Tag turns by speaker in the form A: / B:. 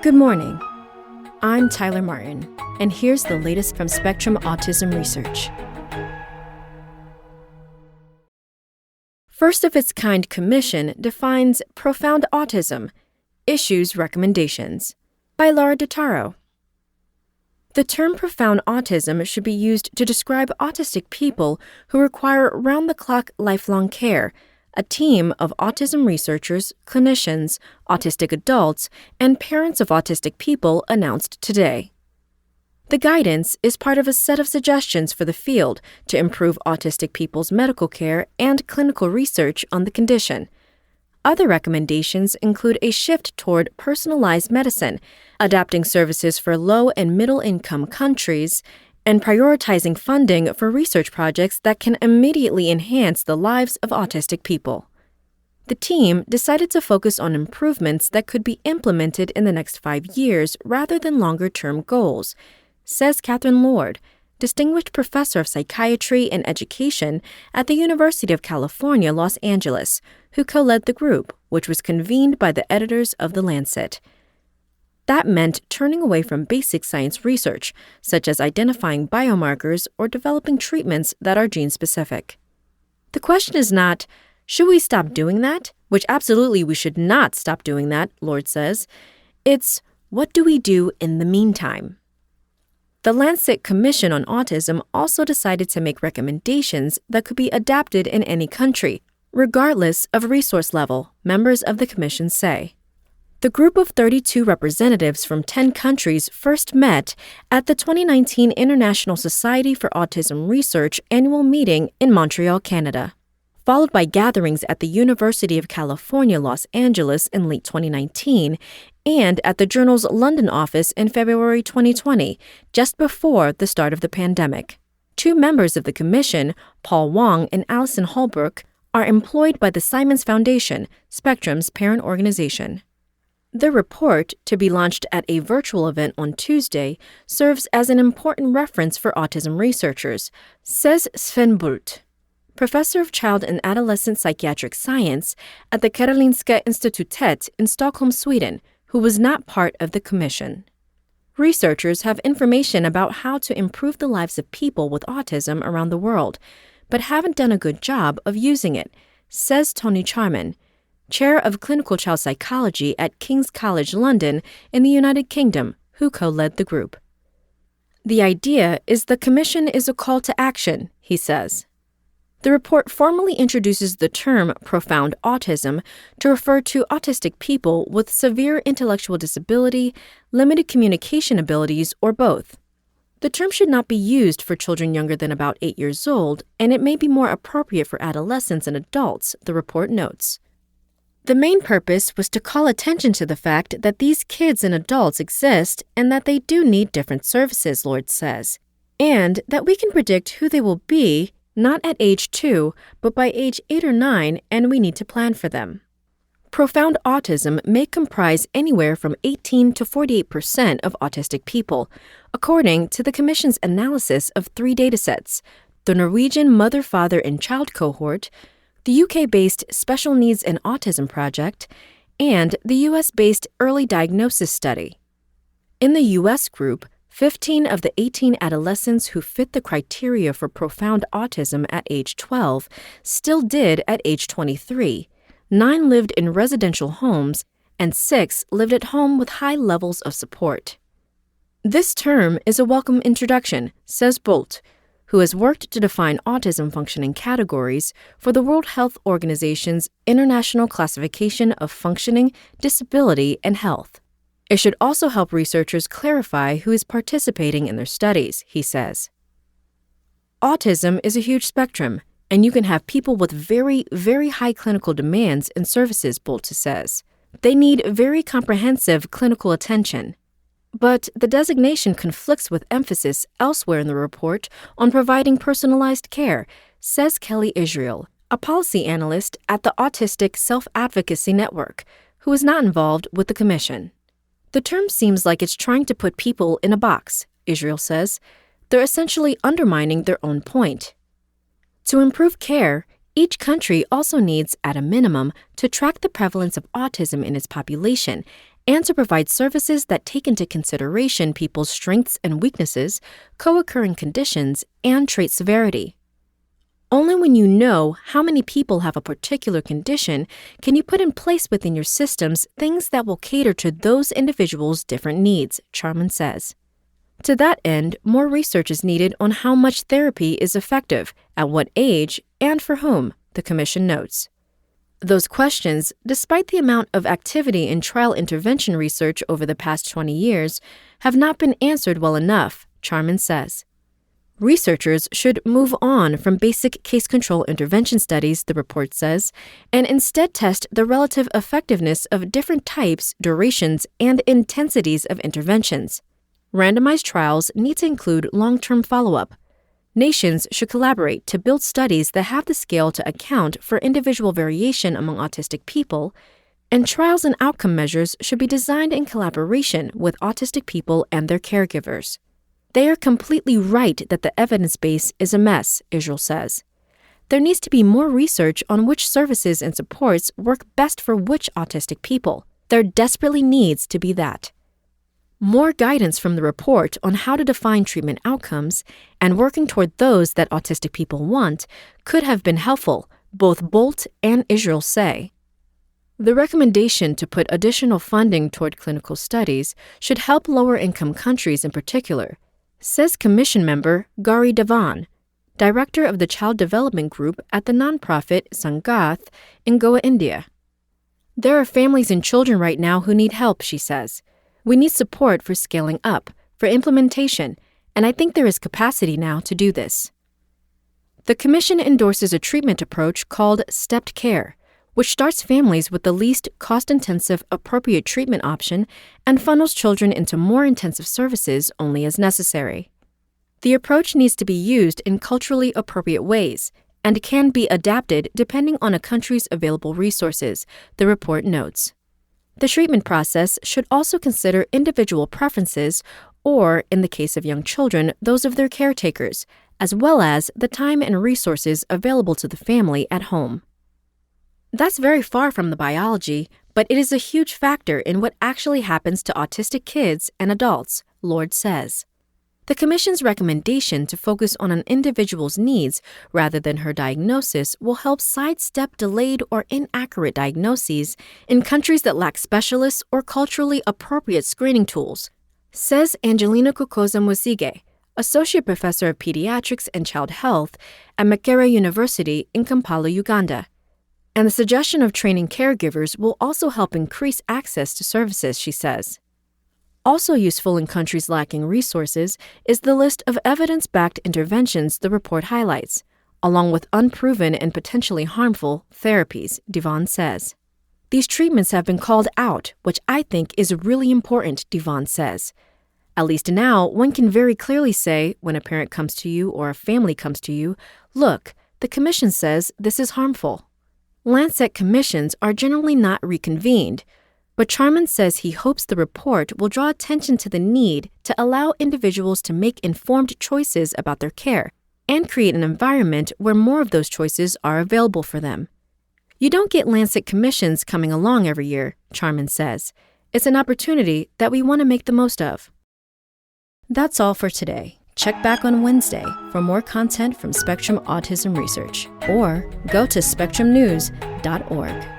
A: Good morning. I'm Tyler Martin, and here's the latest from Spectrum Autism Research. First of its kind commission defines profound autism, issues recommendations, by Laura DiTaro. The term profound autism should be used to describe autistic people who require round-the-clock lifelong care, a team of autism researchers, clinicians, autistic adults, and parents of autistic people announced today. The guidance is part of a set of suggestions for the field to improve autistic people's medical care and clinical research on the condition. Other recommendations include a shift toward personalized medicine, adapting services for low and middle-income countries, and prioritizing funding for research projects that can immediately enhance the lives of autistic people. The team decided to focus on improvements that could be implemented in the next 5 years rather than longer-term goals, says Catherine Lord, Distinguished Professor of Psychiatry and Education at the University of California, Los Angeles, who co-led the group, which was convened by the editors of The Lancet. That meant turning away from basic science research, such as identifying biomarkers or developing treatments that are gene-specific. The question is not, should we stop doing that? Which absolutely we should not stop doing that, Lord says. It's, what do we do in the meantime? The Lancet Commission on Autism also decided to make recommendations that could be adapted in any country, regardless of resource level, members of the commission say. The group of 32 representatives from 10 countries first met at the 2019 International Society for Autism Research annual meeting in Montreal, Canada, followed by gatherings at the University of California, Los Angeles in late 2019 and at the journal's London office in February 2020, just before the start of the pandemic. 2 members of the commission, Paul Wong and Alison Holbrook, are employed by the Simons Foundation, Spectrum's parent organization. The report, to be launched at a virtual event on Tuesday, serves as an important reference for autism researchers, says Sven Bult, professor of child and adolescent psychiatric science at the Karolinska Institutet in Stockholm, Sweden, who was not part of the commission. Researchers have information about how to improve the lives of people with autism around the world, but haven't done a good job of using it, says Tony Charman, Chair of Clinical Child Psychology at King's College London in the United Kingdom, who co-led the group. The idea is the commission is a call to action, he says. The report formally introduces the term profound autism to refer to autistic people with severe intellectual disability, limited communication abilities, or both. The term should not be used for children younger than about 8 years old, and it may be more appropriate for adolescents and adults, the report notes. The main purpose was to call attention to the fact that these kids and adults exist and that they do need different services, Lord says, and that we can predict who they will be, not at age 2, but by age 8 or 9, and we need to plan for them. Profound autism may comprise anywhere from 18 to 48% of autistic people, according to the Commission's analysis of 3 datasets: the Norwegian Mother, Father, and Child cohort, the UK-based Special Needs and Autism Project, and the US-based Early Diagnosis Study. In the US group, 15 of the 18 adolescents who fit the criteria for profound autism at age 12 still did at age 23. 9 lived in residential homes, and 6 lived at home with high levels of support. This term is a welcome introduction, says Bult, who has worked to define autism functioning categories for the World Health Organization's International Classification of Functioning, Disability, and Health. It should also help researchers clarify who is participating in their studies, he says. Autism is a huge spectrum, and you can have people with very, very high clinical demands and services, Bolte says. They need very comprehensive clinical attention. But the designation conflicts with emphasis elsewhere in the report on providing personalized care, says Kelly Israel, a policy analyst at the Autistic Self-Advocacy Network, who is not involved with the commission. The term seems like it's trying to put people in a box, Israel says. They're essentially undermining their own point. To improve care, each country also needs, at a minimum, to track the prevalence of autism in its population and to provide services that take into consideration people's strengths and weaknesses, co-occurring conditions, and trait severity. Only when you know how many people have a particular condition can you put in place within your systems things that will cater to those individuals' different needs, Charman says. To that end, more research is needed on how much therapy is effective, at what age, and for whom, the Commission notes. Those questions, despite the amount of activity in trial intervention research over the past 20 years, have not been answered well enough, Charman says. Researchers should move on from basic case control intervention studies, the report says, and instead test the relative effectiveness of different types, durations, and intensities of interventions. Randomized trials need to include long-term follow-up. Nations should collaborate to build studies that have the scale to account for individual variation among autistic people, and trials and outcome measures should be designed in collaboration with autistic people and their caregivers. They are completely right that the evidence base is a mess, Israel says. There needs to be more research on which services and supports work best for which autistic people. There desperately needs to be that. More guidance from the report on how to define treatment outcomes and working toward those that autistic people want could have been helpful, both Bolt and Israel say. The recommendation to put additional funding toward clinical studies should help lower-income countries in particular, says Commission member Gauri Devan, director of the Child Development Group at the nonprofit Sangath in Goa, India. There are families and children right now who need help, she says. We need support for scaling up, for implementation, and I think there is capacity now to do this. The Commission endorses a treatment approach called stepped care, which starts families with the least cost-intensive appropriate treatment option and funnels children into more intensive services only as necessary. The approach needs to be used in culturally appropriate ways and can be adapted depending on a country's available resources, the report notes. The treatment process should also consider individual preferences or, in the case of young children, those of their caretakers, as well as the time and resources available to the family at home. That's very far from the biology, but it is a huge factor in what actually happens to autistic kids and adults, Lord says. The Commission's recommendation to focus on an individual's needs rather than her diagnosis will help sidestep delayed or inaccurate diagnoses in countries that lack specialists or culturally appropriate screening tools, says Angelina Kukoza-Musige, Associate Professor of Pediatrics and Child Health at Makerere University in Kampala, Uganda. And the suggestion of training caregivers will also help increase access to services, she says. Also useful in countries lacking resources is the list of evidence-backed interventions the report highlights, along with unproven and potentially harmful therapies, Devan says. These treatments have been called out, which I think is really important, Devan says. At least now, one can very clearly say, when a parent comes to you or a family comes to you, look, the Commission says this is harmful. Lancet commissions are generally not reconvened, but Charman says he hopes the report will draw attention to the need to allow individuals to make informed choices about their care and create an environment where more of those choices are available for them. You don't get Lancet commissions coming along every year, Charman says. It's an opportunity that we want to make the most of. That's all for today. Check back on Wednesday for more content from Spectrum Autism Research, or go to spectrumnews.org.